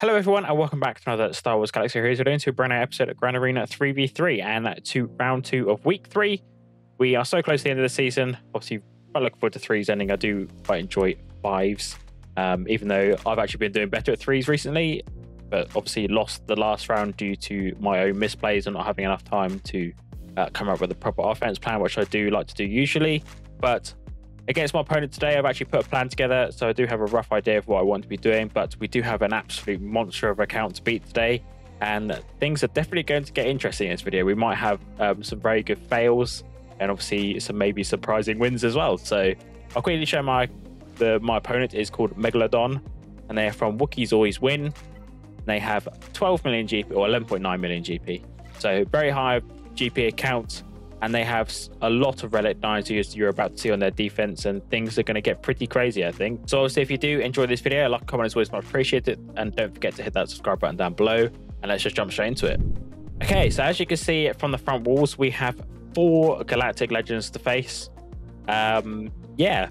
Hello everyone and welcome back to another Star Wars Galaxy series. We're doing to a brand new episode of Grand Arena 3v3 and to round 2 of week 3. We are so close to the end of the season. Obviously, quite looking forward to 3s ending. I do quite enjoy 5s, even though I've actually been doing better at 3s recently, but obviously lost the last round due to my own misplays and not having enough time to come up with a proper offense plan, which I do like to do usually. But against my opponent today, I've actually put a plan together, so I do have a rough idea of what I want to be doing, but we do have an absolute monster of account to beat today, and things are definitely going to get interesting in this video. We might have some very good fails, and obviously some maybe surprising wins as well. So I'll quickly show my opponent is called Megalodon, and they are from Wookiees Always Win. They have 12 million GP, or 11.9 million GP, so very high GP account. And they have a lot of Relic 9s as you're about to see on their defense, and things are going to get pretty crazy, I think. So obviously, if you do enjoy this video, a like, comment is always much appreciated. And don't forget to hit that subscribe button down below. And let's just jump straight into it. Okay, so as you can see from the front walls, we have 4 Galactic Legends to face. Yeah.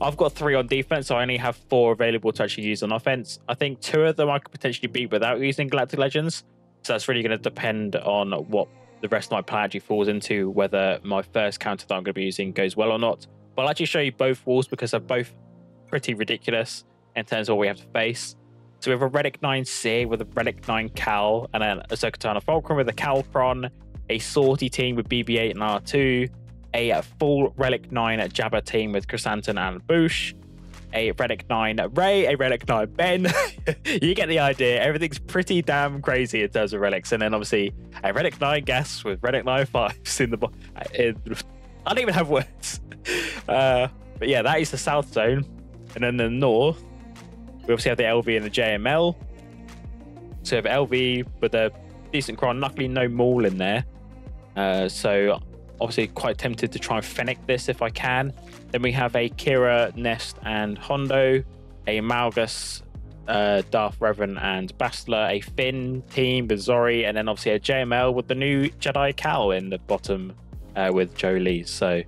I've got 3 on defense, so I only have 4 available to actually use on offense. I think 2 of them I could potentially beat without using Galactic Legends. So that's really going to depend on what the rest of my plan actually falls into, whether my first counter that I'm going to be using goes well or not. But I'll actually show you both walls because they're both pretty ridiculous in terms of what we have to face. So we have a Relic 9 Cere with a Relic 9 Cal, and then a Ahsoka Fulcrum with a Calcron, a Sortie team with BB-8 and R2, a full Relic 9 Jabba team with Chrysanthemum and Boushh, a Relic 9 Rey, a Relic 9 Ben. You get the idea. Everything's pretty damn crazy in terms of relics. And then obviously a Relic 9 Gas with Relic 9 5s in the... I don't even have words. But yeah, that is the south zone. And then the north, we obviously have the LV and the JML. So we have LV with a decent Cron. Luckily, no Maul in there. So obviously quite tempted to try and Fennec this if I can. Then we have a Kira, Nest, and Hondo, a Malgus, Darth Revan, and Bastila, a Finn team with Zorii, and then obviously a JML with the new Jedi Cal in the bottom with Jolee. So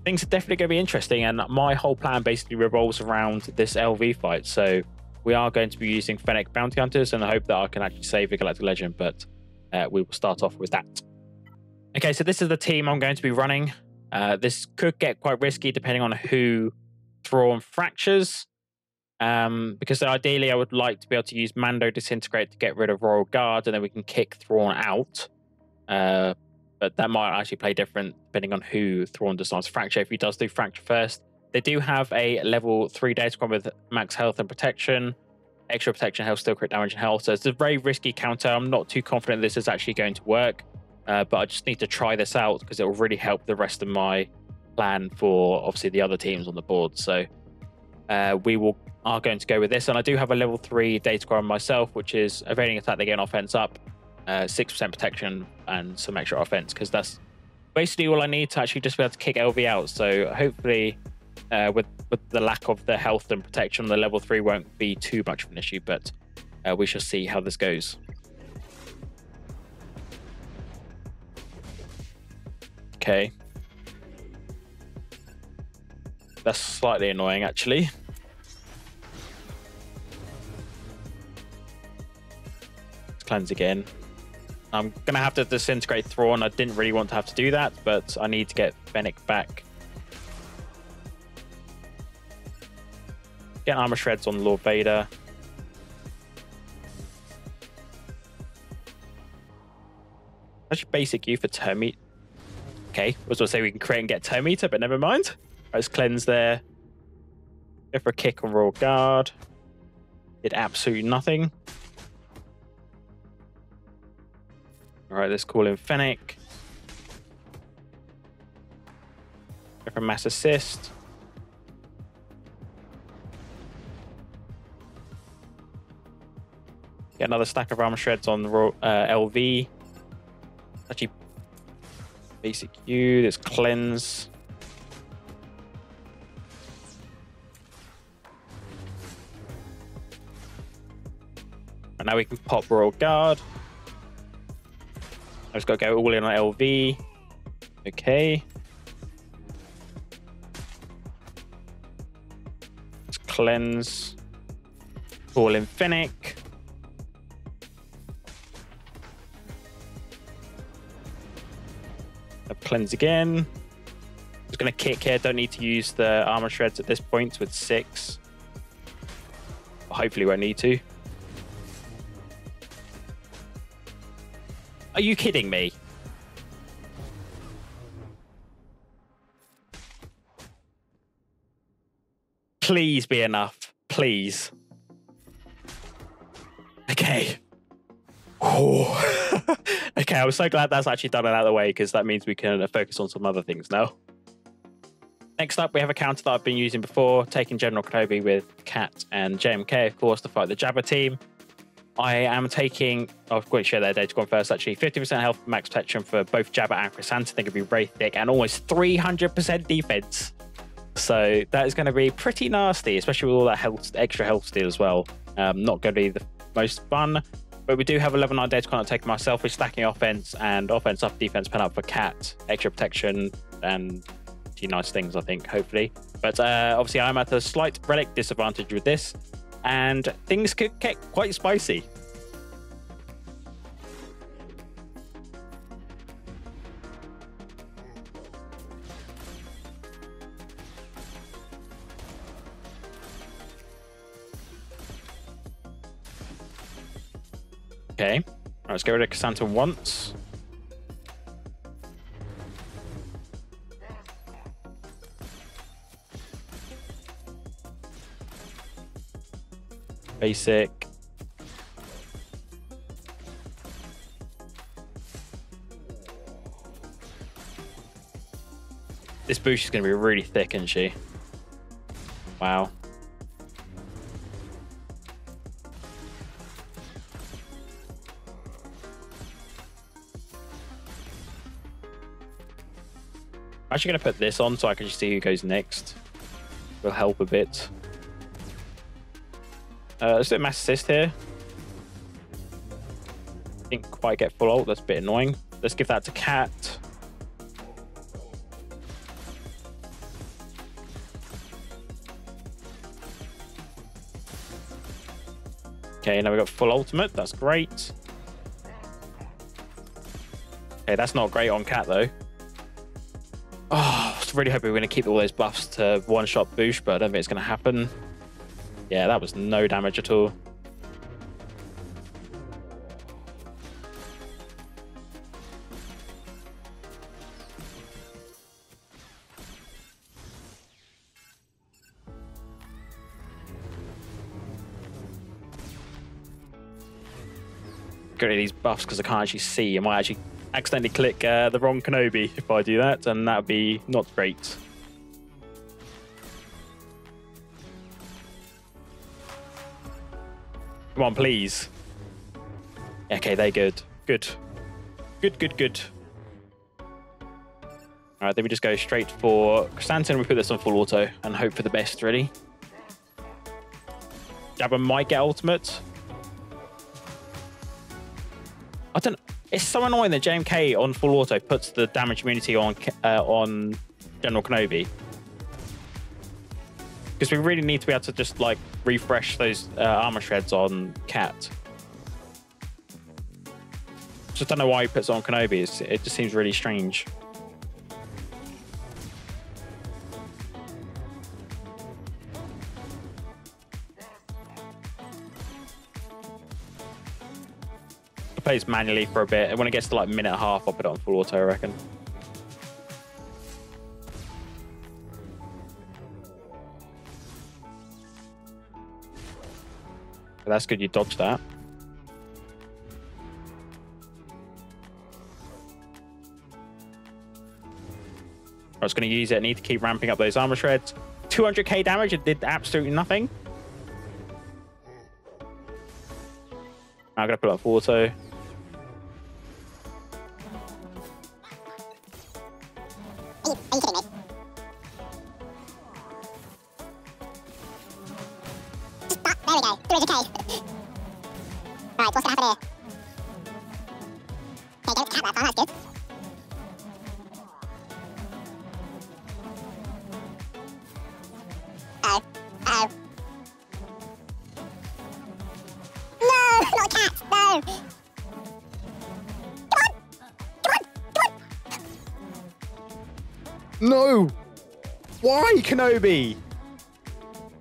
things are definitely going to be interesting, and my whole plan basically revolves around this LV fight. So we are going to be using Fennec Bounty Hunters, and I hope that I can actually save a Galactic Legend, but we will start off with that. Okay, so this is the team I'm going to be running. This could get quite risky depending on who Thrawn fractures. Because ideally I would like to be able to use Mando Disintegrate to get rid of Royal Guard, and then we can kick Thrawn out. But that might actually play different depending on who Thrawn decides to fracture. If he does do fracture first, they do have a level 3 Datacron with max health and protection. Extra protection, health, still crit damage and health. So it's a very risky counter. I'm not too confident this is actually going to work. But I just need to try this out because it will really help the rest of my plan for obviously the other teams on the board. So we are going to go with this. And I do have a level 3 Datacron myself, which is evading attack, they get an offense up, 6% protection and some extra offense, because that's basically all I need to actually just be able to kick LV out. So hopefully with the lack of the health and protection, the level 3 won't be too much of an issue, but we shall see how this goes. Okay. That's slightly annoying, actually. Let's cleanse again. I'm going to have to disintegrate Thrawn. I didn't really want to have to do that, but I need to get Fennec back. Get armor shreds on Lord Vader. Actually, basic you for Hermit. Okay, I was going to say we can create and get Terminator, but never mind. Right, let's cleanse there. Go for a kick on Royal Guard. Did absolutely nothing. All right, let's call in Fennec. Go for mass assist. Get another stack of armor shreds on LV. Actually, basic U, let's cleanse. And now we can pop Royal Guard. I just got to go all in on LV. Okay. Let's cleanse. Call in Fennec. Cleanse again. Just going to kick here. Don't need to use the armor shreds at this point with 6. Hopefully won't need to. Are you kidding me? Please be enough. Please. Okay. Oh. Okay, I'm so glad that's actually done it out of the way, because that means we can focus on some other things now. Next up, we have a counter that I've been using before, taking General Kenobi with Cat and JMK, of course, to fight the Jabba team. I am taking, I'm going to share their data going first, actually. 50% health max protection for both Jabba and Chrysanthemum. I think it'll be very thick, and almost 300% defense. So that is going to be pretty nasty, especially with all that health, extra health steal as well. Not going to be the most fun, but we do have a level 9 data con taking myself with stacking offense and offense up defense pen up for Cat, extra protection, and a few nice things, I think, hopefully. But obviously, I'm at a slight relic disadvantage with this, and things could get quite spicy. Okay, let's get rid of Chrysanthemum once. Basic. This Boushh is going to be really thick, isn't she? Wow. I'm actually going to put this on so I can just see who goes next. Will help a bit. Let's do a mass assist here. Didn't quite get full ult. That's a bit annoying. Let's give that to Cat. Okay, now we've got full ultimate. That's great. Okay, that's not great on Cat though. Oh, I was really hoping we were going to keep all those buffs to one-shot Boushh, but I don't think it's going to happen. Yeah, that was no damage at all. Get rid of these buffs because I can't actually see. I might actually accidentally click the wrong Kenobi if I do that, and that would be not great. Come on, please. Okay, they're good. Good. Good, good, good. All right, then we just go straight for Chrysanthemum. We put this on full auto and hope for the best, really. Jabba might get ultimate. I don't know. It's so annoying that JMK on full auto puts the damage immunity on General Kenobi. Because we really need to be able to just like refresh those armor shreds on Cat. Just don't know why he puts it on Kenobi. It just seems really strange. I'll play this manually for a bit, and when it gets to like minute and a half, I'll put it on full auto, I reckon. That's good, you dodged that. I was going to use it. I need to keep ramping up those armor shreds. 200k damage, it did absolutely nothing. I'm going to put it on full auto. No! Why, Kenobi?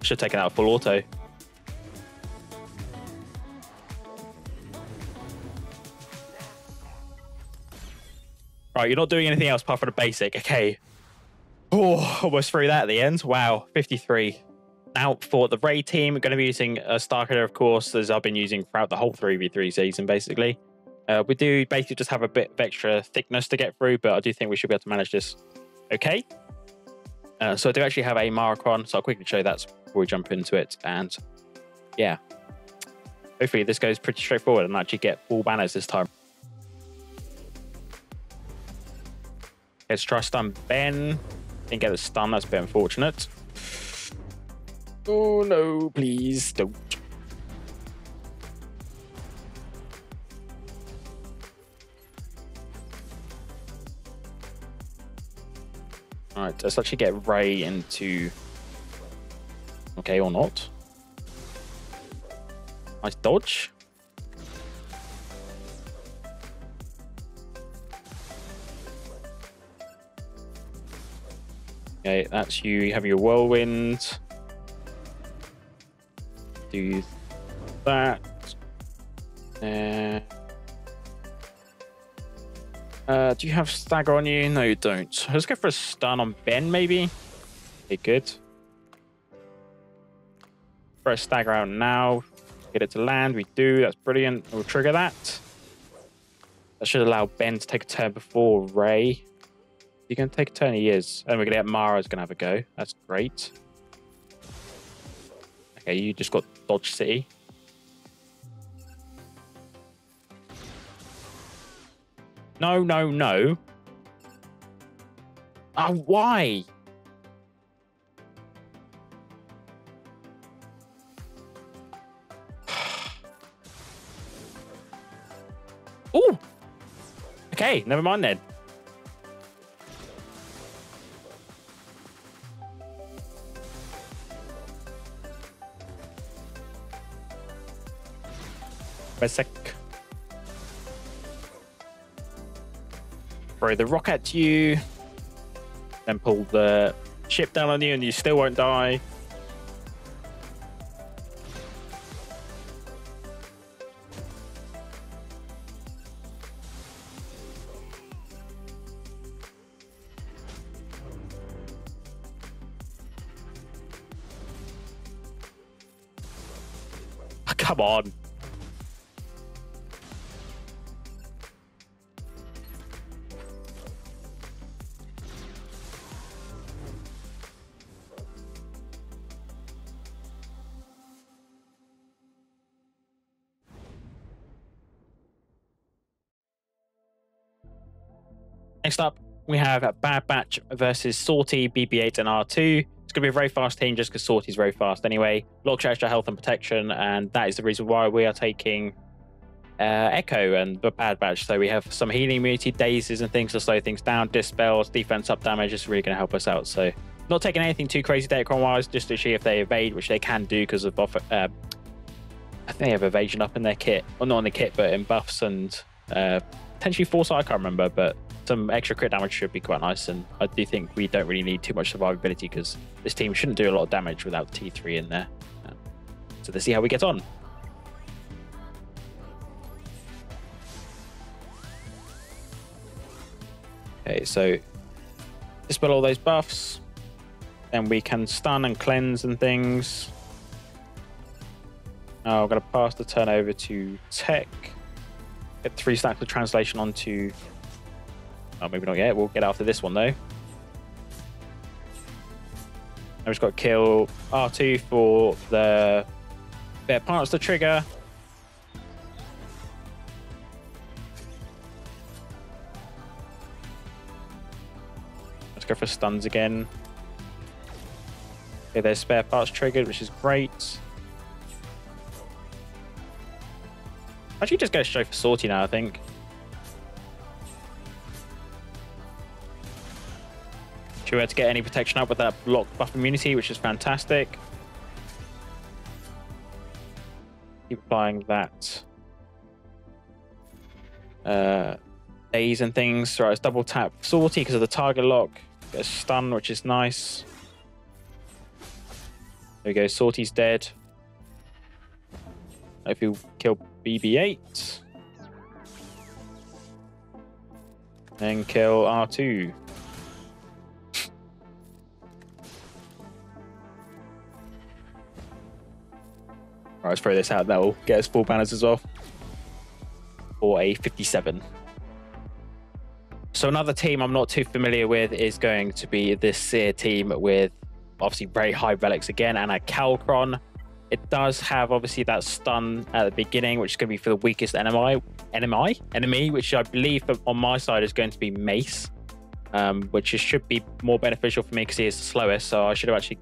Should have taken out full auto. Right, you're not doing anything else apart from the basic. Okay. Oh, almost through that at the end. Wow, 53. Now for the Rey team, we're going to be using a Starkiller, of course, as I've been using throughout the whole 3v3 season, basically. We do basically just have a bit of extra thickness to get through, but I do think we should be able to manage this okay. So I do actually have a Mara Cron, so I'll quickly show that before we jump into it. And yeah, hopefully this goes pretty straightforward and actually get full banners this time. Let's try stun Ben. Didn't get the stun, that's a bit unfortunate. Oh no, please don't. Alright, let's actually get Rey into... Okay, or not. Nice dodge. Okay, that's you. You have your whirlwind. Do that. Do you have stagger on you? No, you don't. Let's go for a stun on Ben, maybe. Okay, good. Throw a stagger out now. Get it to land. We do. That's brilliant. We'll trigger that. That should allow Ben to take a turn before Rey. You're going to take a turn? He is. And we're going to get Mara's going to have a go. That's great. Okay, you just got Dodge City. No, no, no. Oh, why? Oh. Okay, never mind then. A sec. Throw the rock at you, then pull the ship down on you, and you still won't die. Oh, come on. Next up, we have Bad Batch versus Sortie, BB-8 and R2. It's going to be a very fast team just because Sortie's very fast anyway. Lots of extra health and protection, and that is the reason why we are taking Echo and the Bad Batch. So we have some healing immunity, dazes and things to slow things down, dispels, defense up damage is really going to help us out. So not taking anything too crazy Datacron-wise, just to see if they evade, which they can do because of I think they have evasion up in their kit. Well, not in the kit, but in buffs and potentially Foresight, I can't remember, but some extra crit damage should be quite nice, and I do think we don't really need too much survivability because this team shouldn't do a lot of damage without T3 in there. So let's see how we get on. Okay, so dispel all those buffs, then we can stun and cleanse and things. Now I'm going to pass the turn over to Tech. Get 3 stacks of translation onto... Oh, maybe not yet. We'll get after this one, though. I've just got to kill R2 for the spare parts to trigger. Let's go for stuns again. Okay, there's spare parts triggered, which is great. Actually, just go straight for Sortie now, I think. She had to get any protection up with that block buff immunity, which is fantastic. Keep applying that days and things. So it's double tap Zorii because of the target lock. Get a stun, which is nice. There we go. Sortie's dead. If you kill BB-8. And kill R2. Right, let's throw this out. That will get us full banners as well. For a 57. So another team I'm not too familiar with is going to be this Cere team with obviously very high relics again and a Calcron. It does have obviously that stun at the beginning, which is going to be for the weakest enemy, which I believe on my side is going to be Mace, which should be more beneficial for me because he is the slowest. So I should have actually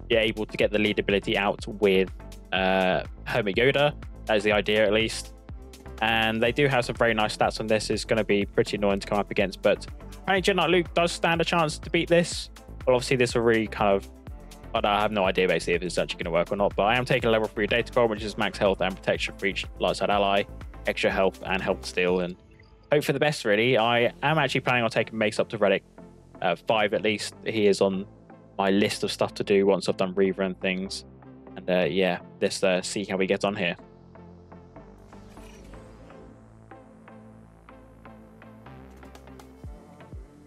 be able to get the lead ability out with Hermit Yoda. That is the idea, at least. And they do have some very nice stats on this. It's going to be pretty annoying to come up against, but apparently Jedi Knight Luke does stand a chance to beat this. But obviously this will really kind of, I have no idea basically if it's actually going to work or not. But I am taking a level 3 data card, which is max health and protection for each light side ally, extra health and health steal, and hope for the best really. I am actually planning on taking Mace up to relic 5 at least. He is on my list of stuff to do once I've done Reaver and things. And yeah, let's see how we get on here.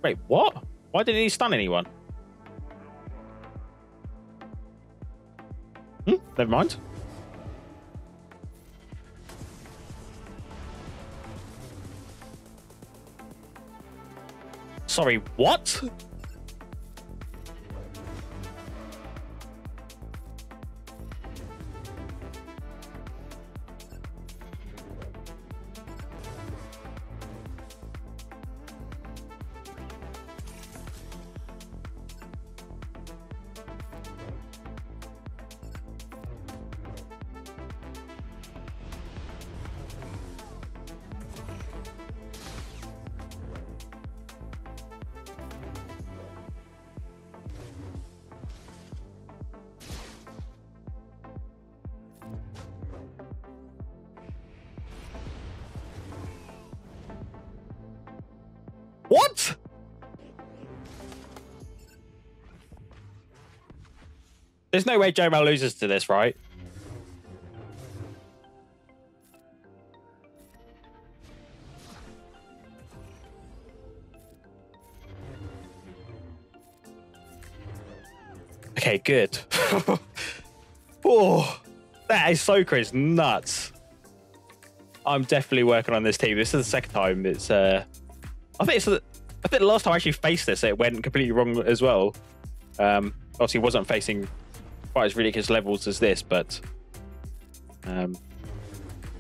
Wait, what? Why didn't he stun anyone? Never mind. Sorry, what? What? There's no way JML loses to this, right? Okay, good. Oh, that is so crazy. Nuts. I'm definitely working on this team. This is the second time it's I think the last time I actually faced this, it went completely wrong as well. Obviously, wasn't facing quite as ridiculous levels as this, but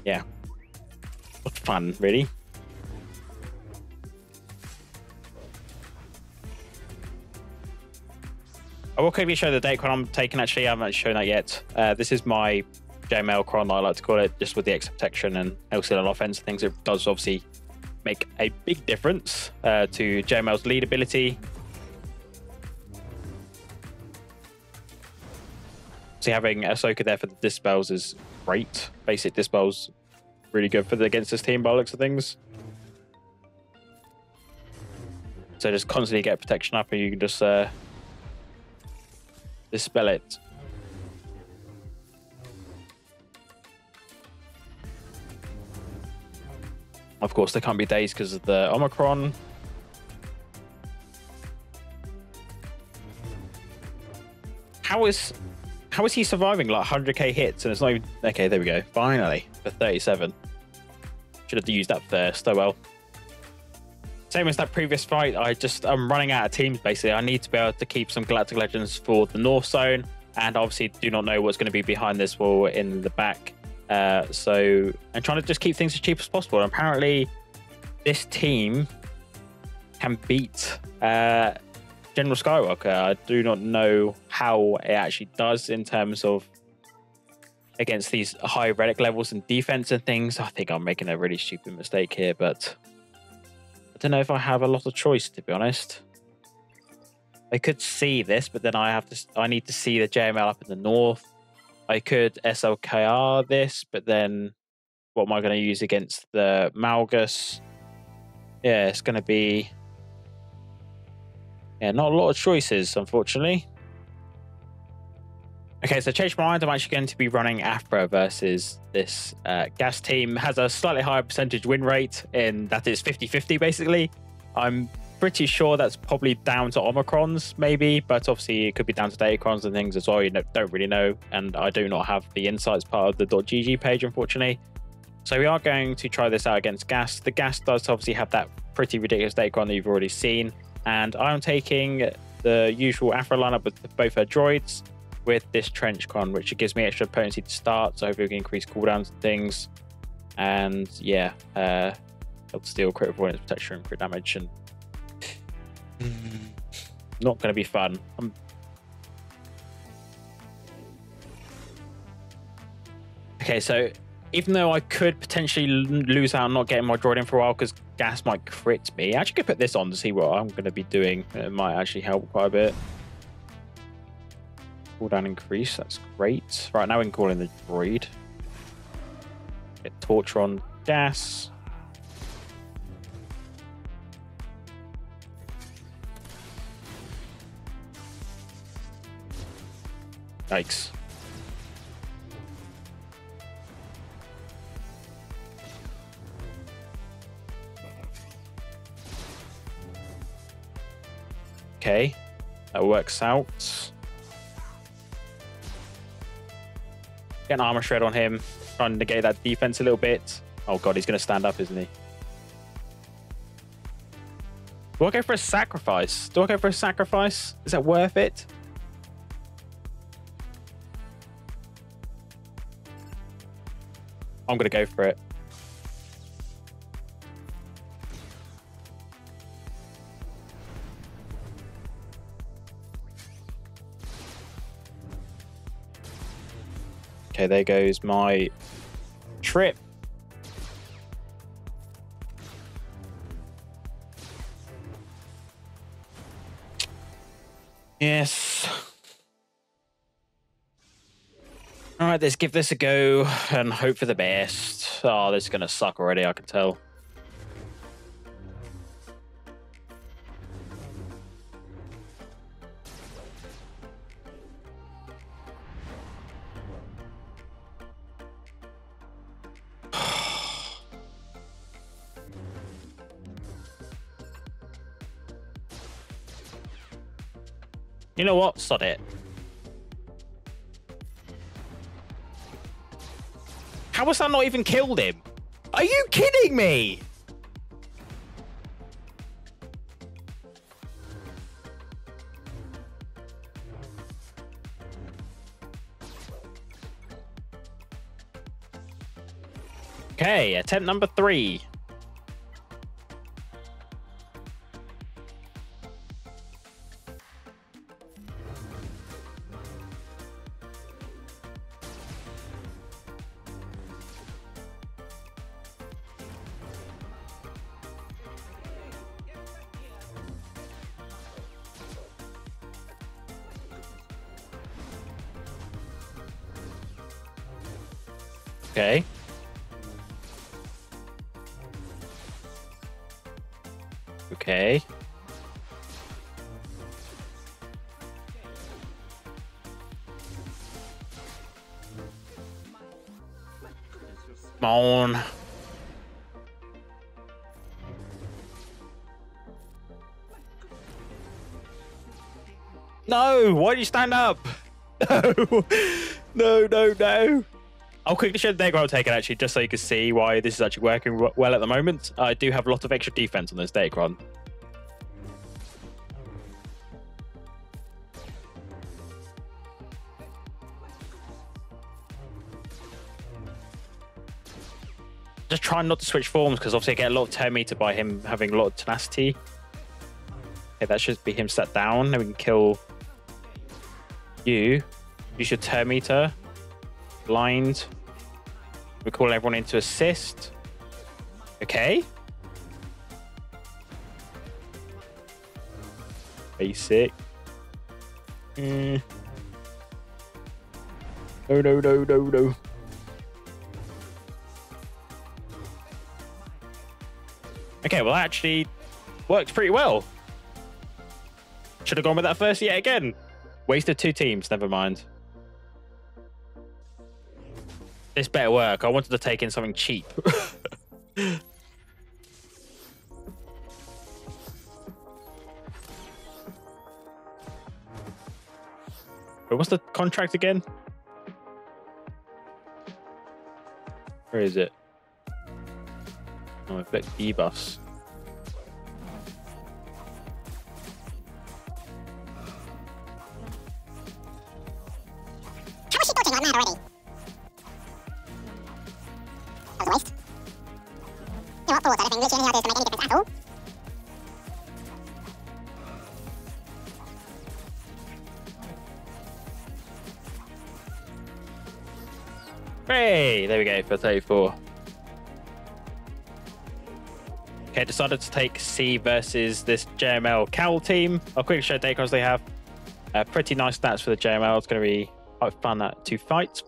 yeah, what fun, really. I will quickly show the date when I'm taking. Actually, I haven't shown that yet. This is my JML Cron, I like to call it, just with the extra protection and LCL on offense things. It does obviously make a big difference to JML's lead ability. See, having Ahsoka there for the dispels is great. Basic dispels really good for against this team by the looks of things. So just constantly get protection up and you can just dispel it. Of course, there can't be days because of the Omicron. How is he surviving like 100k hits and it's not even... Okay, there we go. Finally, for 37. Should have used that first. Oh well. Same as that previous fight, I'm running out of teams basically. I need to be able to keep some Galactic Legends for the North Zone, and obviously do not know what's going to be behind this wall in the back. So I'm trying to just keep things as cheap as possible. And apparently this team can beat General Skywalker. I do not know how it actually does in terms of against these high relic levels and defense and things. I think I'm making a really stupid mistake here, but I don't know if I have a lot of choice, to be honest. I could see this, but then I need to see the JML up in the north. I could SLKR this, but then what am I going to use against the Malgus? yeah, it's going to be not a lot of choices, unfortunately. Okay, so change my mind. I'm actually going to be running Aphra versus this gas team. Has a slightly higher percentage win rate in that it's 50-50 basically. I'm pretty sure that's probably down to Omicrons maybe, but obviously it could be down to Datacrons and things as well. You don't really know, and I do not have the insights part of the .gg page, unfortunately. So we are going to try this out against gas. The gas does obviously have that pretty ridiculous Datacron that you've already seen, and I'm taking the usual Aphra lineup with both her droids, with this trench con, which gives me extra potency to start, so hopefully we can increase cooldowns and things. And yeah, help steal, crit avoidance, protection, and crit damage, and not going to be fun. Okay, so even though I could potentially lose out on not getting my droid in for a while because gas might crit me, I actually could put this on to see what I'm going to be doing. It might actually help quite a bit. Cooldown increase, that's great. Right, now we can call in the droid. Get torture on gas. Yikes. Okay, that works out. Get an armor shred on him, trying to negate that defense a little bit. Oh god, he's going to stand up, isn't he? Do I go for a sacrifice? Do I go for a sacrifice? Is that worth it? I'm going to go for it. Okay, there goes my trip. Yes. All right, let's give this a go and hope for the best. Oh, this is going to suck already, I can tell. You know what? Sod it. How was that not even killed him? Are you kidding me? Okay, attempt number 3. Okay. Okay. Come on. No, why did you stand up? No, no. I'll quickly show the Datacron I've taken, actually, just so you can see why this is actually working well at the moment. I do have a lot of extra defense on this Datacron. Just trying not to switch forms, because obviously I get a lot of turn meter by him having a lot of tenacity. Okay, that should be him set down. Then we can kill you. Use your turn meter. Blind. We call everyone into assist. Okay. Basic. No. Okay, well, that actually works pretty well. Should have gone with that first yet again. Wasted 2 teams, never mind. This better work. I wanted to take in something cheap. But what's the contract again? Where is it? Oh, I've got debuffs. How is she dodging like mad already? That was a waste. You know what, forwards, I don't think literally any others to make any difference at all. Hey, there we go for 34. Okay, decided to take C versus this JML Cal team. I'll quickly show Dacons they have. Pretty nice stats for the JML. It's going to be quite fun to fight.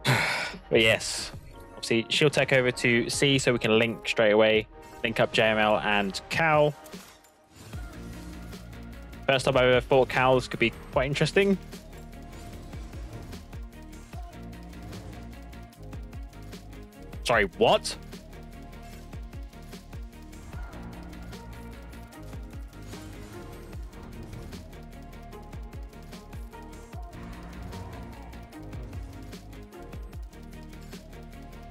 But yes, obviously she'll take over to C so we can link straight away. Link up JML and Cal. First time I ever thought Cal's could be quite interesting. Sorry, what?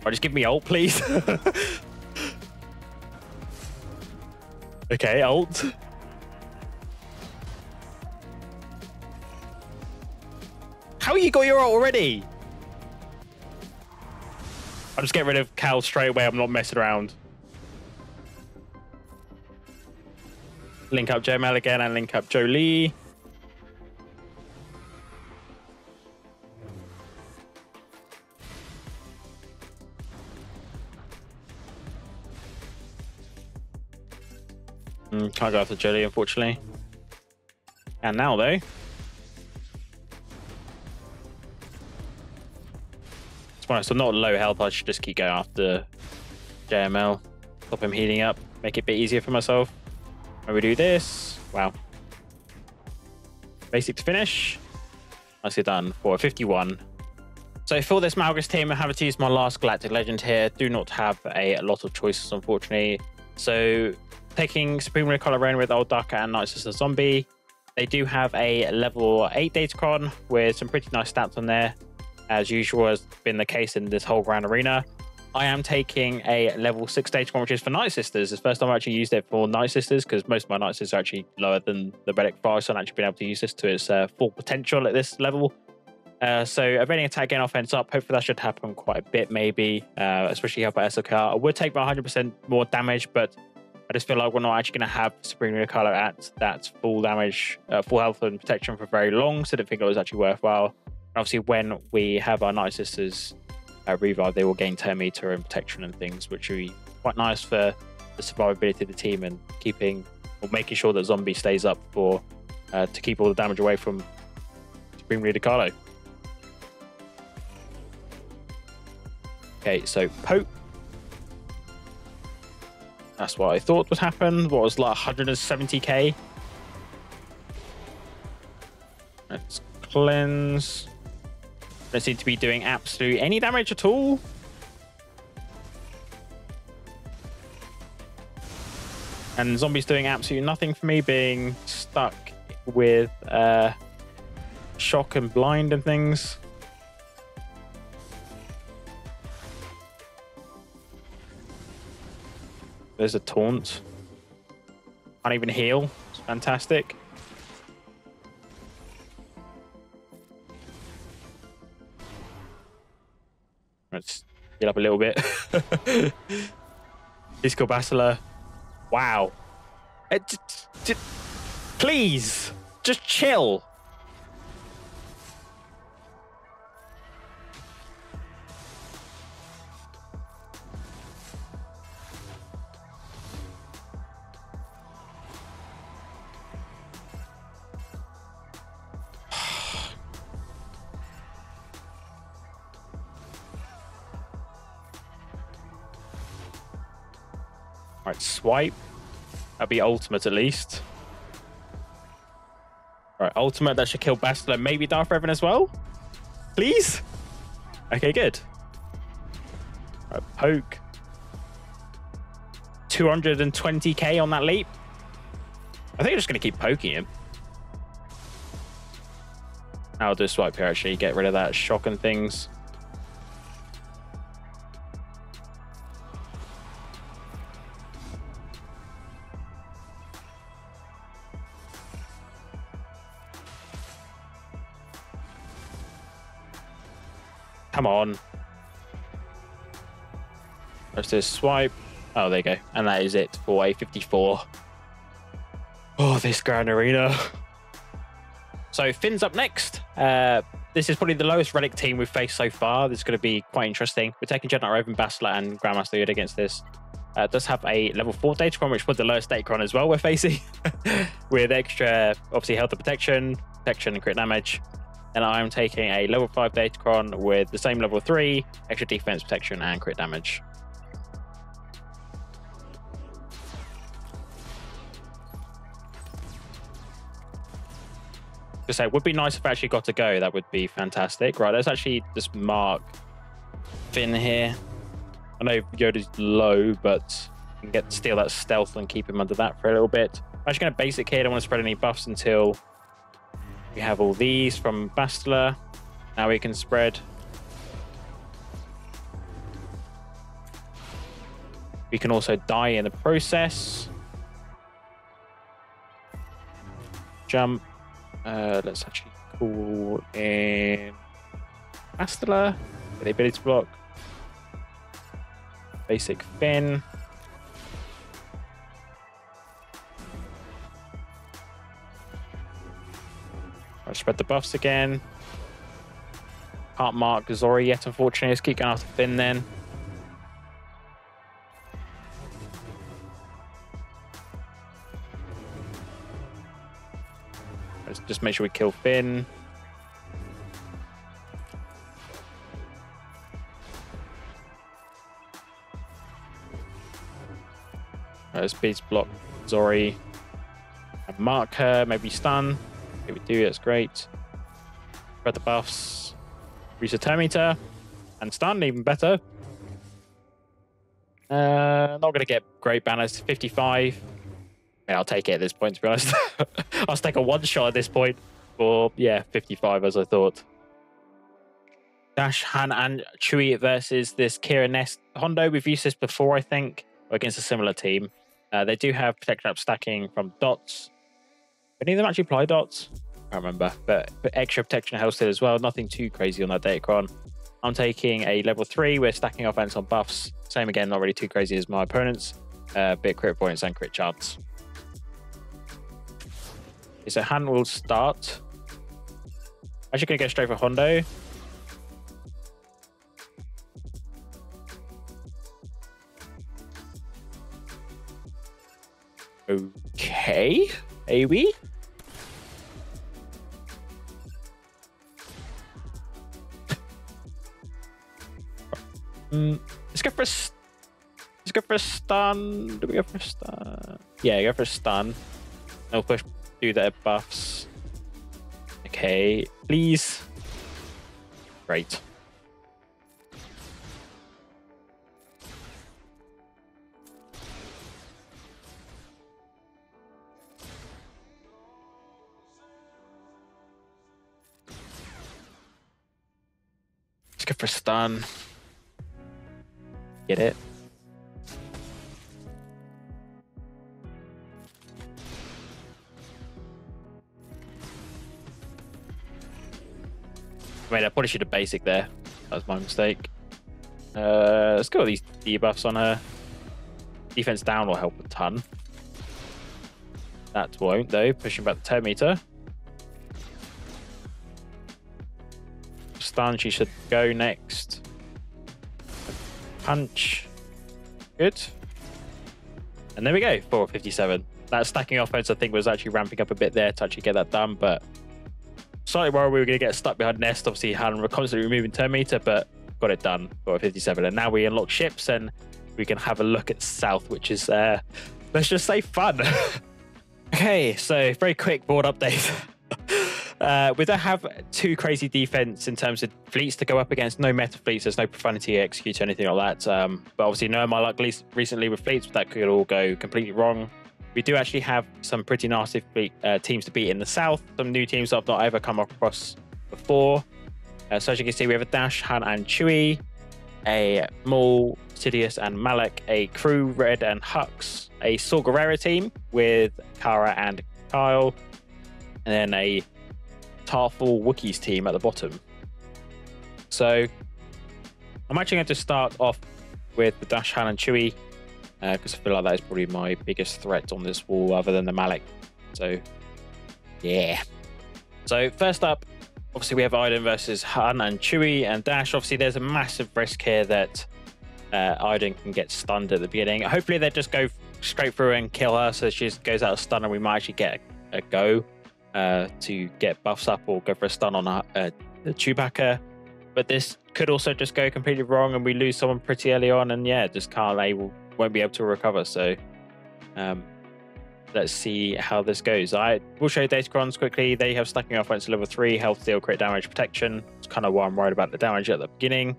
Or just give me ult, please. Okay, ult. How you got your ult already? I'll just get rid of Cal straight away. I'm not messing around. Link up JML again and link up Jolee. Can't go after Jolee, unfortunately. And now, though. So not low health, I should just keep going after JML. Stop him healing up, make it a bit easier for myself. When we do this, wow. Basic to finish. Nicely done for 51. So for this Malgus team, I'm having to use my last Galactic Legend here. Do not have a lot of choices, unfortunately. So taking Supreme Recolor with old Daka and Night Sister Zombie. They do have a level 8 Datacron with some pretty nice stats on there. As usual has been the case in this whole Grand Arena. I am taking a level 6 Datacron, which is for Night Sisters. It's the first time I actually used it for Night Sisters, because most of my Night Sisters are actually lower than the Relic 5, so I've actually been able to use this to its full potential at this level. So evading attack, getting offense up, hopefully that should happen quite a bit, maybe, especially help by SLKR. I would take about 100% more damage, but I just feel like we're not actually going to have Supreme Recolor at that full damage, full health and protection for very long, so I didn't think it was actually worthwhile. Obviously, when we have our Night Sisters revive, they will gain turn meter and protection and things, which will be quite nice for the survivability of the team and keeping or making sure that Zombie stays up for to keep all the damage away from Supreme Leader Carlo. Okay, so Pope. That's what I thought would happen. What was like 170k? Let's cleanse. Don't seem to be doing absolutely any damage at all. And Zombie's doing absolutely nothing for me, being stuck with shock and blind and things. There's a taunt. Can't even heal. It's fantastic. Let's get up a little bit. He's called Bastila. Wow. Please, just chill. Right, swipe. That'll be ultimate at least. All right, ultimate. That should kill Bastila. Maybe Darth Revan as well. Please. Okay, good. All right, poke. 220k on that leap. I think I'm just going to keep poking him. I'll do a swipe here, actually. Get rid of that shock and things. Come on. Let's do a swipe. Oh, there you go. And that is it for a 54. Oh, this Grand Arena. So Finn's up next. This is probably the lowest relic team we've faced so far. This is going to be quite interesting. We're taking Jedi Knight Cal Kestis, Bastila, and Grandmaster Yoda against this. It does have a level 4 Datacron, which was the lowest Datacron as well we're facing. With extra, obviously, health and protection and crit damage. And I'm taking a level 5 Datacron with the same level 3, extra defense, protection, and crit damage. To say, it would be nice if I actually got to go. That would be fantastic. Right, let's actually just mark Finn here. I know Yoda's low, but you can steal that stealth and keep him under that for a little bit. I'm actually going to basic here. I don't want to spread any buffs until we have all these from Bastila. Now we can spread. We can also die in the process. Jump. Let's actually call in Bastila. Get the ability block. Basic Finn. I'll spread the buffs again. Can't mark Zorii yet, unfortunately. Let's keep going after Finn then. Let's just make sure we kill Finn. Let's beast block Zorii. And mark her, maybe stun. Okay, we do, that's great. Spread the buffs. Reset Terminator. And stun, even better. Not going to get great banners. 55. Yeah, I'll take it at this point, to be honest. I'll take a one-shot at this point. Or, yeah, 55, as I thought. Dash, Han, and Chewie versus this Kira Nest Hondo. We've used this before, I think, against a similar team. They do have protection up stacking from dots. Any of them actually apply dots? I can't remember. But extra protection health still as well. Nothing too crazy on that Datacron. I'm taking a level 3. We're stacking offense on buffs. Same again, not really too crazy as my opponents. Bit crit points and crit chance. Okay, so Han will start. Actually going to go straight for Hondo. Okay, AoE. Let's go for a stun. Do we go for a stun? Yeah, go for a stun. No push. Do the buffs. Okay, please. Great. Let's go for a stun. Get it. Wait, I probably should have basic there. That was my mistake. Let's go with these debuffs on her. Defense down will help a ton. That won't, though. Pushing back the 10 meter. Stun, she should go next. Punch. Good. And there we go, 457. That stacking offense, I think, was actually ramping up a bit there to actually get that done, but slightly worried we were going to get stuck behind Nest. Obviously, Han were constantly removing 10 meter, but got it done for 57. And now we unlock ships, and we can have a look at South, which is, let's just say, fun. Okay, so very quick board update. We don't have too crazy defense in terms of fleets to go up against. No meta fleets. There's no profanity execute or anything like that. But obviously, no my luck recently with fleets, that could all go completely wrong. We do actually have some pretty nasty fleet, teams to beat in the South. Some new teams that I've not ever come across before. So as you can see, we have a Dash, Han, and Chewie, a Maul, Sidious, and Malak, a KRU Red and Hux, a Gerrera team with Kara and Kyle, and then a Tarfful Wookiees team at the bottom. So I'm actually going to start off with the Dash, Han, and Chewie, because I feel like that is probably my biggest threat on this wall other than the Malak. So yeah. So first up, obviously we have Iden versus Han and Chewie and Dash. Obviously there's a massive risk here that Iden can get stunned at the beginning. Hopefully they just go straight through and kill her, so she just goes out of stun and we might actually get a go to get buffs up or go for a stun on the Chewbacca. But this could also just go completely wrong and we lose someone pretty early on, and yeah, just won't be able to recover. So let's see how this goes. I will show you Datacrons quickly. They have stacking offense to level 3, health, deal, crit damage, protection. It's kind of why I'm worried about the damage at the beginning,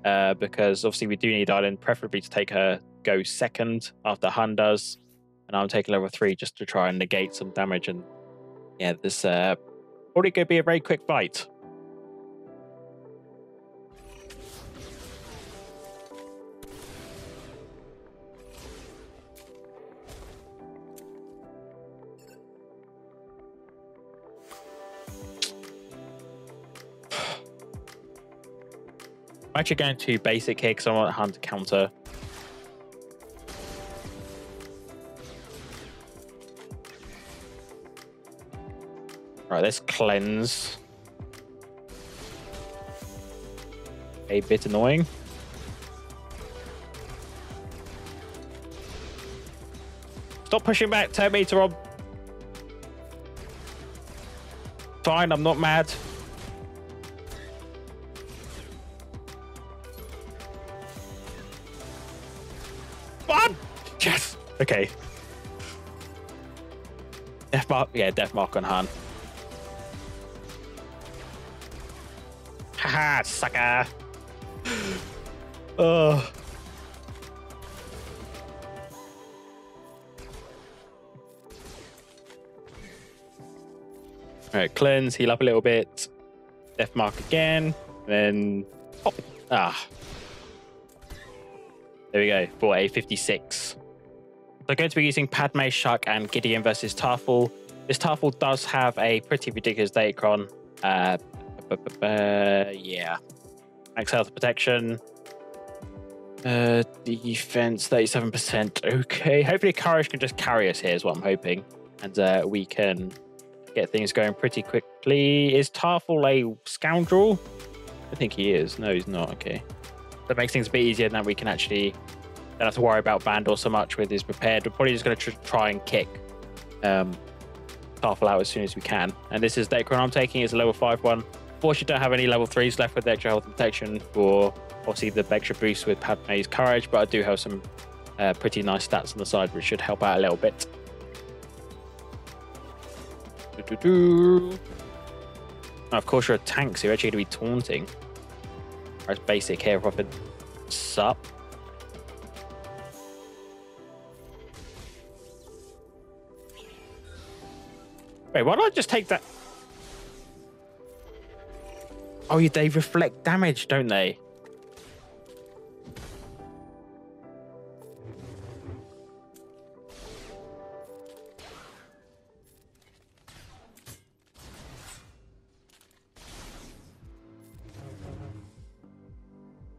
because obviously we do need Iden preferably to take her go second after Han does, and I'm taking level 3 just to try and negate some damage. And yeah, this probably going to be a very quick fight. I'm actually going to basic here because I want Han to counter. Right, let's cleanse. A bit annoying. Stop pushing back, 10 meter on. Fine, I'm not mad. What? Yes. Okay. Death mark. Yeah, death mark on Han. Haha, sucker. Oh. Alright, cleanse, heal up a little bit. Death mark again. Then pop. Ah. There we go, for a 56. They're going to be using Padme, Shuck, and Gideon versus Tarfful. This Tarfful does have a pretty ridiculous Datacron. Yeah. Max health protection. Defense 37%. Okay. Hopefully Courage can just carry us here is what I'm hoping. And we can get things going pretty quickly. Is Tarfful a scoundrel? I think he is. No, he's not. Okay. That makes things a bit easier than we can actually don't have to worry about Vandor so much with his prepared. We're probably just going to try and kick Tarfful out as soon as we can. And this is Datacron I'm taking. It's a level 5 one. Fortunately, don't have any level 3s left with the extra health and protection for obviously the extra boost with Padme's courage, but I do have some pretty nice stats on the side which should help out a little bit. Now, of course, you're a tank, so you're actually going to be taunting. Whereas basic here, profit sup. Wait, why don't I just take that? Oh, they reflect damage, don't they?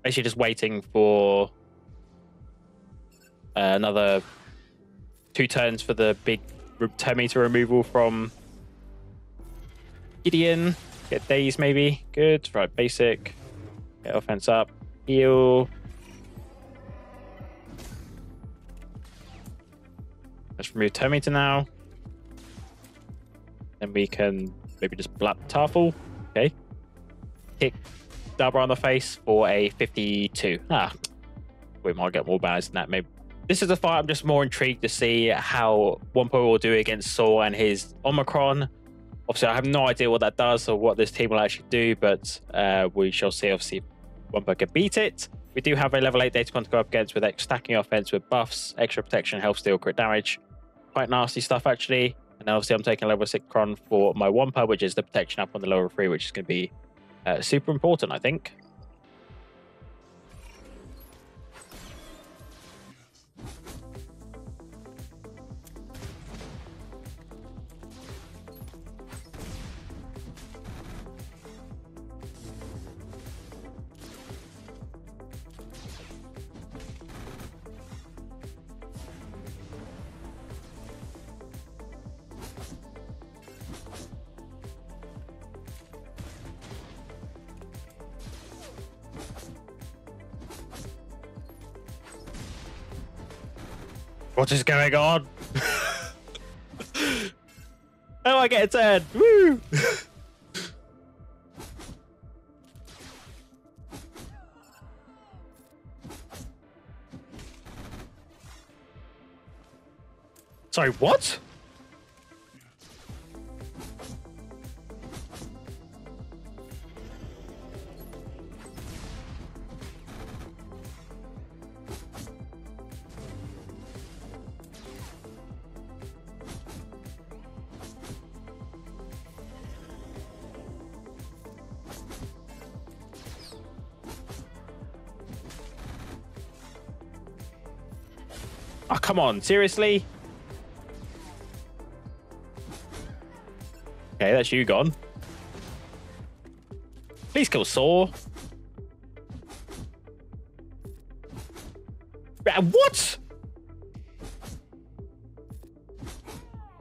Basically just waiting for another 2 turns for the big 10 meter removal from Gideon. Get daze maybe. Good. Right, basic. Get offense up. Heal. Let's remove 10 meter now. Then we can maybe just blap Tarfful. Okay. Kick Jabba on the face for a 52. Ah. We might get more balanced than that. Maybe this is a fight I'm just more intrigued to see how Wampa will do against Saw and his Omicron. Obviously, I have no idea what that does or what this team will actually do, but we shall see. Obviously, Wampa can beat it. We do have a level 8 Datacron to go up against with stacking offense with buffs, extra protection, health steal, crit damage. Quite nasty stuff, actually. And then obviously, I'm taking a level 6 Cron for my Wampa, which is the protection up on the lower 3, which is going to be super important, I think. What is going on? Oh, I get a turn. Woo! Sorry, what? Oh, come on, seriously? Okay, that's you gone. Please kill Saw. What?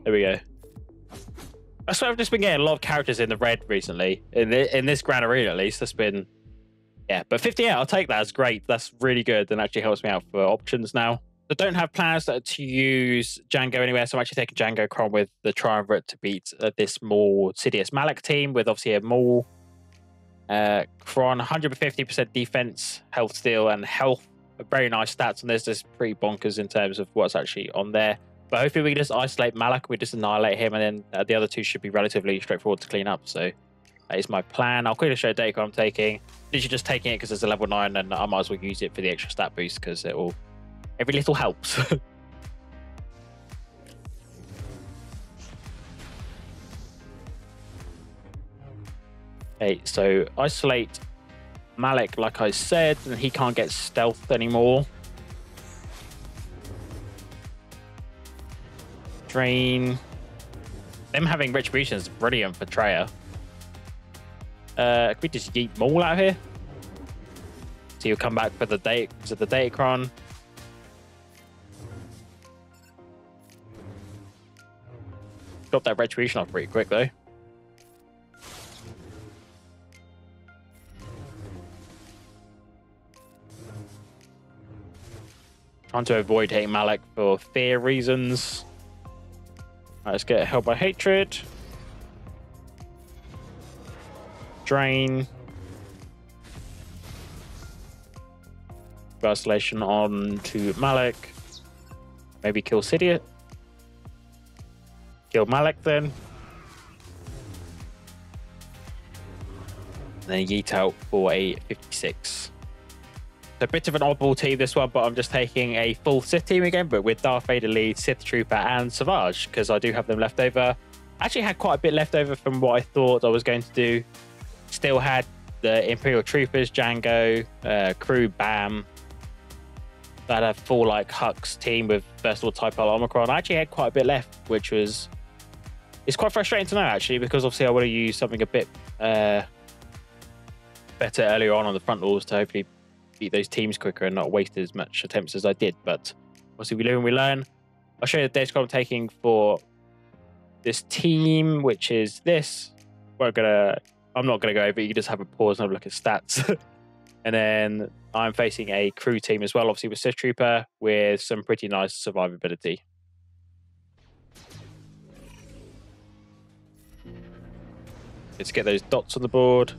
There we go. That's why I've just been getting a lot of characters in the red recently. In this Grand Arena, at least. That's been... Yeah, but 58, I'll take that. That's great. That's really good and actually helps me out for options now. I don't have plans to use Django anywhere, so I'm actually taking Django Cron with the Triumvirate to beat this more Sidious Malak team with obviously a Maul. Cron, 150% defense, health steal, and health. Very nice stats on this. This is pretty bonkers in terms of what's actually on there. But hopefully we can just isolate Malak, we just annihilate him, and then the other two should be relatively straightforward to clean up. So that is my plan. I'll quickly show Daka I'm taking. Literally just taking it because it's a level 9, and I might as well use it for the extra stat boost because it will... Every little helps. Okay, so isolate Malak, like I said, and he can't get stealth anymore. Drain. Them having Retribution is brilliant for Traya. Can we just yeet Maul out here? So you'll come back for the Datacron. Drop that Retribution off pretty quick though. Trying to avoid hitting Malak for fear reasons. Right, let's get Held by Hatred. Drain. Isolation on to Malak. Maybe kill Sidious. Kill Malak then. And then yeet out for a 56. So a bit of an oddball team this one, but I'm just taking a full Sith team again, but with Darth Vader lead, Sith Trooper, and Savage, because I do have them left over. I actually had quite a bit left over from what I thought I was going to do. Still had the Imperial Troopers, Django, crew, Bam. That had full like Hux team with first of all Type L Omicron. I actually had quite a bit left, which was... It's quite frustrating to know, actually, because obviously I want to use something a bit better earlier on the front walls to hopefully beat those teams quicker and not waste as much attempts as I did. But obviously we learn, we learn. I'll show you the data I'm taking for this team, which is this. I'm not gonna go over it. You can just have a pause and have a look at stats. And then I'm facing a crew team as well, obviously with Sith Trooper, with some pretty nice survivability. Let's get those dots on the board.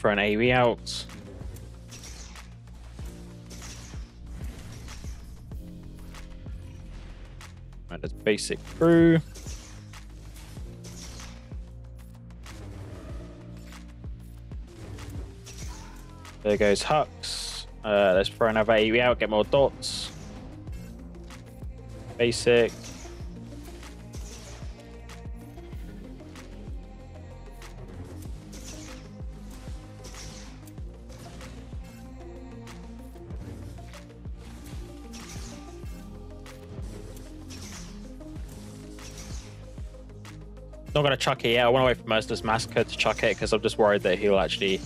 for an AoE out. And there's basic crew. There goes Hux. Let's throw another AoE out, get more dots. Basic. Not going to chuck it yet. I went away from Merciless Massacre to chuck it because I'm just worried that he'll actually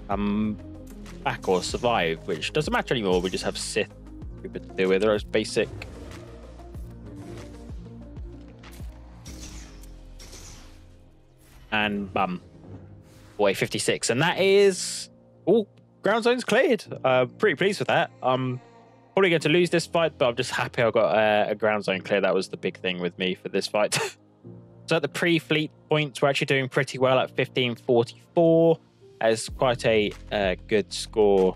come back or survive, which doesn't matter anymore. We just have Sith to deal with. There's basic. And bum. Boy, 56. And that is all ground zones cleared. Pretty pleased with that. Probably going to lose this fight, but I'm just happy I got a ground zone clear. That was the big thing with me for this fight. So at the pre-fleet points, we're actually doing pretty well at 1544. As quite a good score,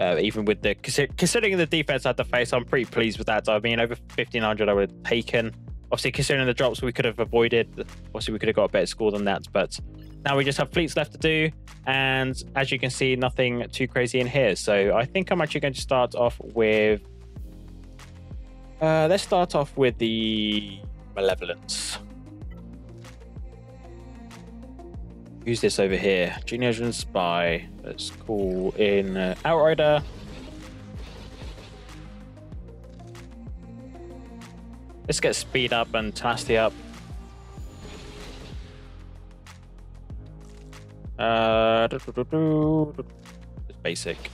even with the considering the defense I had to face. I'm pretty pleased with that. So, I mean, over 1500 I would have taken. Obviously, considering the drops we could have avoided. Obviously, we could have got a better score than that, but now we just have fleets left to do. And as you can see, nothing too crazy in here. So I think I'm actually going to start off with... let's start off with the Malevolence. Who's this over here? Junior Spy. Let's call in Outrider. Let's get speed up and tenacity up. It's basic.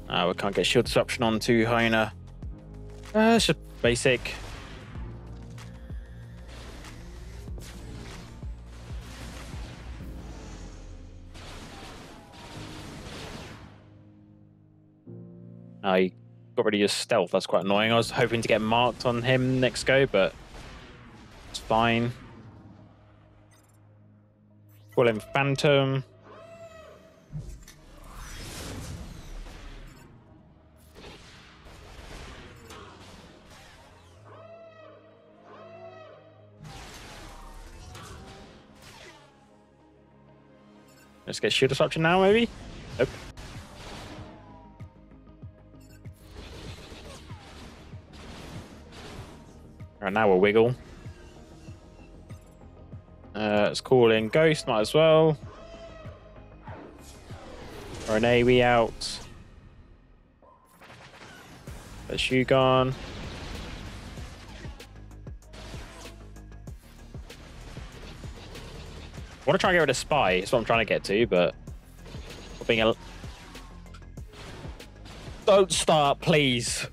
We can't get shield disruption on to Hyena. It's just basic. He got rid of your stealth. That's quite annoying. I was hoping to get marked on him next go, but it's fine. Call him Phantom. Let's get shield disruption now, maybe? Nope. Alright, now we'll wiggle. Let's call in Ghost, might as well. Or an AoE out. There's you gone. I want to try and get rid of Spy. That's what I'm trying to get to, but being a... Don't start, please.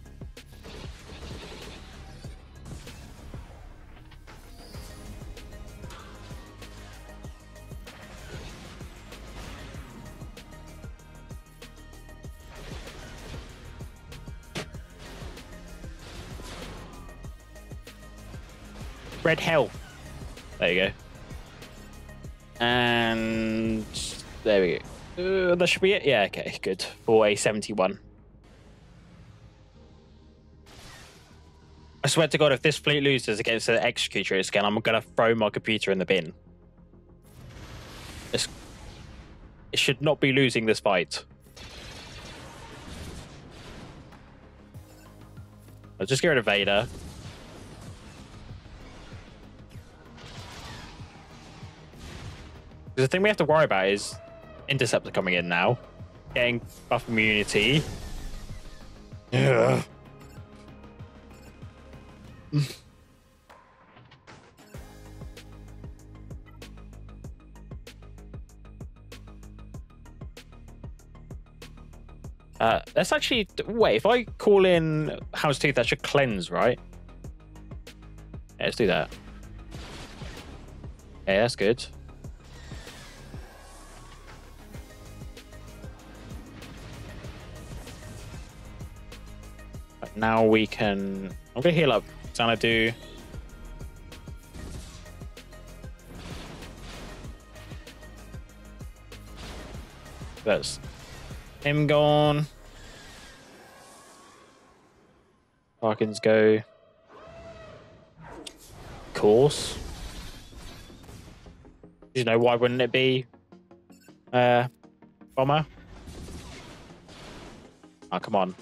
Red health. There you go. And there we go. That should be it. Yeah, okay, good. For a 71. I swear to God, if this fleet loses against the Executor again, I'm going to throw my computer in the bin. It should not be losing this fight. I'll just get rid of Vader. The thing we have to worry about is Interceptor coming in now, getting buff immunity. Yeah. Let's actually wait. If I call in Houndstooth, that should cleanse, right? Yeah, let's do that. Yeah, that's good. Now we can... I'm going to heal up Xanadu. That's him gone. Parkins go. Course. You know, why wouldn't it be Bomber? Oh, come on.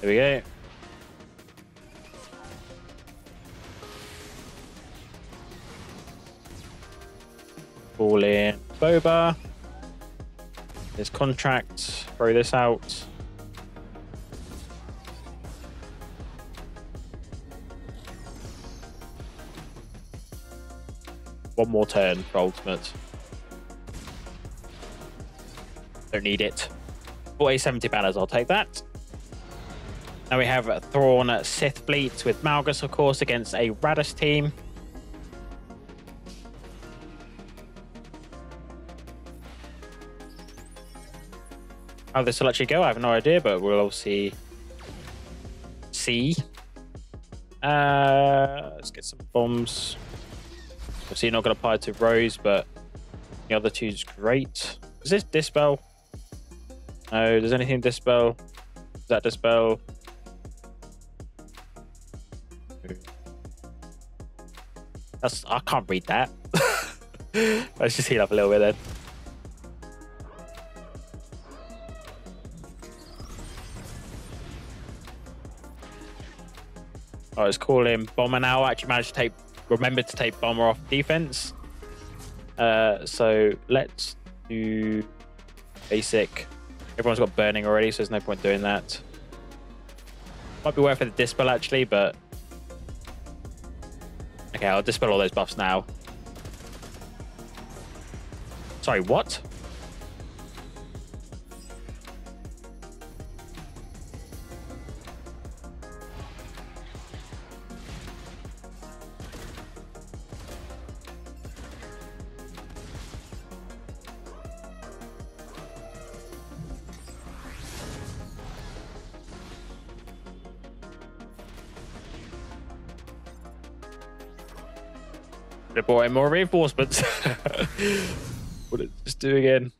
There we go. Ball in Boba. There's contract. Throw this out. One more turn for ultimate. Don't need it. 40-70 banners, I'll take that. Now we have Thrawn Sith Fleet with Malgus, of course, against a Radish team. How this will actually go, I have no idea, but we'll obviously see. Let's get some bombs. Obviously, not going to apply to Rose, but the other two's great. Is this Dispel? No, does anything Dispel? Is that Dispel? I can't read that. Let's just heal up a little bit then. I was calling Bomber now. I actually managed to remember to take Bomber off defense. So let's do basic. Everyone's got burning already, so there's no point doing that. Might be worth it to dispel actually, but okay, I'll dispel all those buffs now. Sorry, what? They brought in more reinforcements. What did it just do again?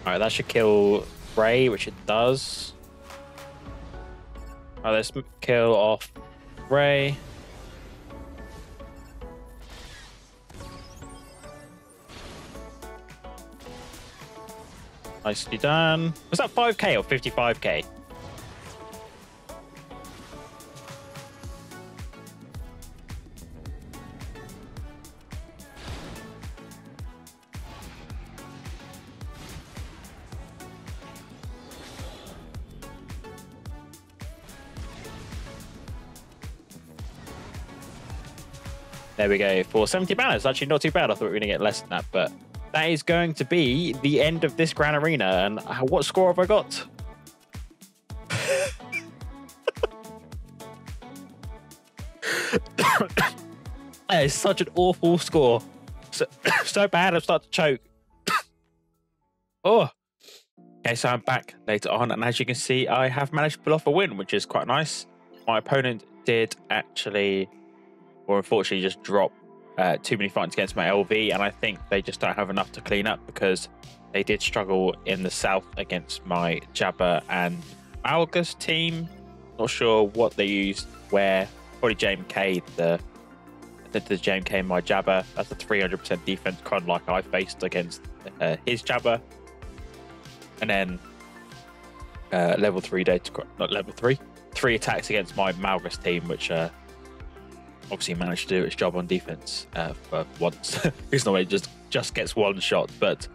Alright, that should kill Rey, which it does. Alright, let's kill off Rey. Nicely done. Was that 5k or 55k? There we go. For 70 banners. Actually not too bad. I thought we were going to get less than that, but that is going to be the end of this Grand Arena. And what score have I got? That is such an awful score. So bad, I'm starting to choke. Oh. Okay, so I'm back later on. And as you can see, I have managed to pull off a win, which is quite nice. My opponent did actually, or unfortunately, just drop too many fights against my LV, and I think they just don't have enough to clean up because they did struggle in the south against my Jabba and Malgus team. Not sure what they used where. Probably JMK, the JMK in my Jabba. That's a 300% defense con like I faced against his Jabba. And then level 3 data, not level 3, 3 attacks against my Malgus team, which obviously managed to do its job on defense for once. It's normally just gets one shot, but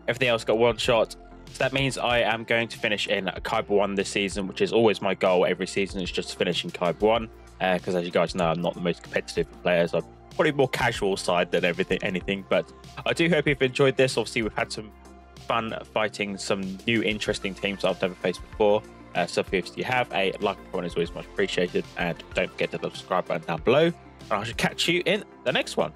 everything else got one shot. So that means I am going to finish in Kyber 1 this season, which is always my goal every season, is just to finish in Kyber 1. Because as you guys know, I'm not the most competitive player. I'm probably more casual side than anything. But I do hope you've enjoyed this. Obviously, we've had some fun fighting some new interesting teams I've never faced before. So if you have a like and comment is always much appreciated, and don't forget to hit the subscribe button down below. And I shall catch you in the next one.